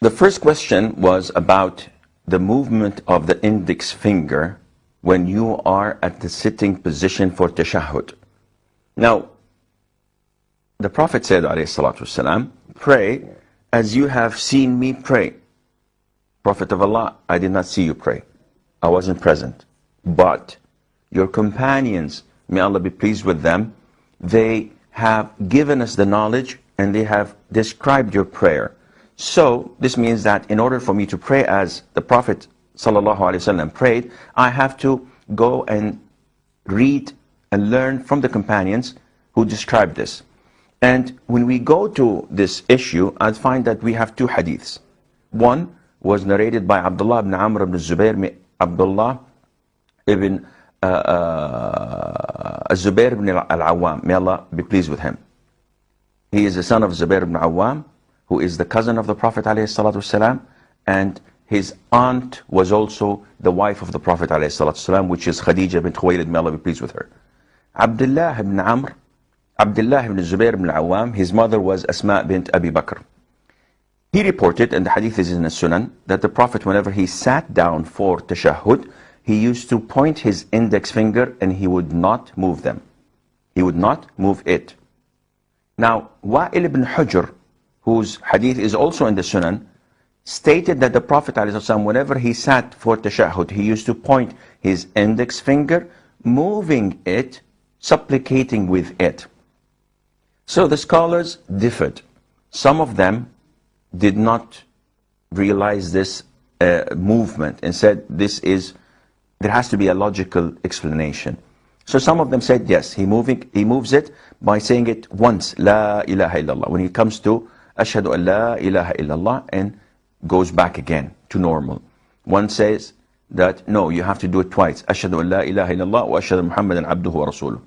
The first question was about the movement of the index finger when you are at the sitting position for tashahhud. Now, the Prophet said, ﷺ, pray as you have seen me pray. Prophet of Allah, I did not see you pray. I wasn't present. But your companions, may Allah be pleased with them, they have given us the knowledge and they have described your prayer. So this means that in order for me to pray as the Prophet ﷺ prayed, I have to go and read and learn from the companions who described this. And when we go to this issue, I find that we have two hadiths. One was narrated by Abdullah ibn Amr ibn Zubair, Abdullah ibn Zubair ibn al-Awwam. May Allah be pleased with him. He is the son of Zubair ibn Awwam, who is the cousin of the Prophet ﷺ, and his aunt was also the wife of the Prophet ﷺ, which is Khadija bint Khuwaylid. May Allah be pleased with her. Abdullah ibn Amr, Abdullah ibn Zubair ibn Awam, his mother was Asma bint Abi Bakr. He reported, and the hadith is in the Sunan, that the Prophet, whenever he sat down for tashahhud, he used to point his index finger and he would not move them. He would not move it. Now, Wa'il ibn Hujr, whose hadith is also in the Sunan, stated that the Prophet ﷺ, whenever he sat for tashahhud, he used to point his index finger, moving it, supplicating with it. So the scholars differed. Some of them did not realize this movement and said there has to be a logical explanation. So some of them said yes, he moves it by saying it once, La ilaha illallah. When he comes to Ashhadu an la ilaha illallah, and goes back again to normal. One says that no, you have to do it twice. Ashhadu an la ilaha illallah wa ashhadu Muhammadan abduhu wa rasuluh.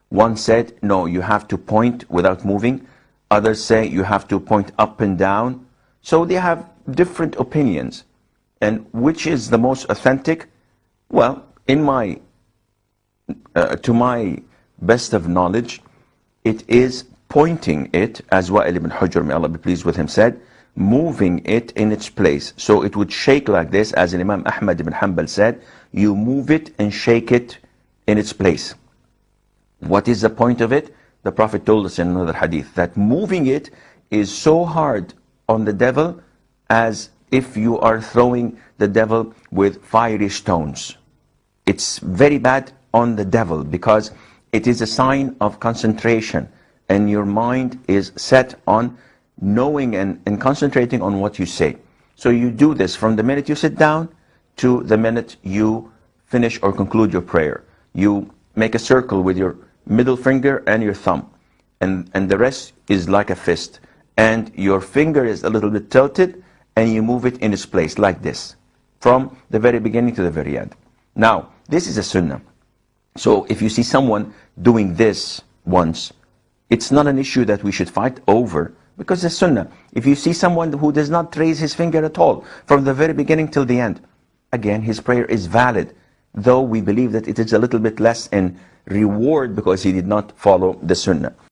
One said no, you have to point without moving. Others say you have to point up and down. So they have different opinions. And which is the most authentic? Well, in my to my best of knowledge, it is pointing it, as Wa'il ibn Hujr, may Allah be pleased with him, said, moving it in its place. So it would shake like this, as Imam Ahmad ibn Hanbal said, you move it and shake it in its place. What is the point of it? The Prophet told us in another hadith that moving it is so hard on the devil as if you are throwing the devil with fiery stones. It's very bad on the devil because it is a sign of concentration, and your mind is set on knowing and concentrating on what you say. So you do this from the minute you sit down to the minute you finish or conclude your prayer. You make a circle with your middle finger and your thumb, and the rest is like a fist, and your finger is a little bit tilted, and you move it in its place like this from the very beginning to the very end. Now, this is a sunnah. So if you see someone doing this once, it's not an issue that we should fight over, because it's sunnah. If you see someone who does not raise his finger at all from the very beginning till the end, again, his prayer is valid, though we believe that it is a little bit less in reward because he did not follow the sunnah.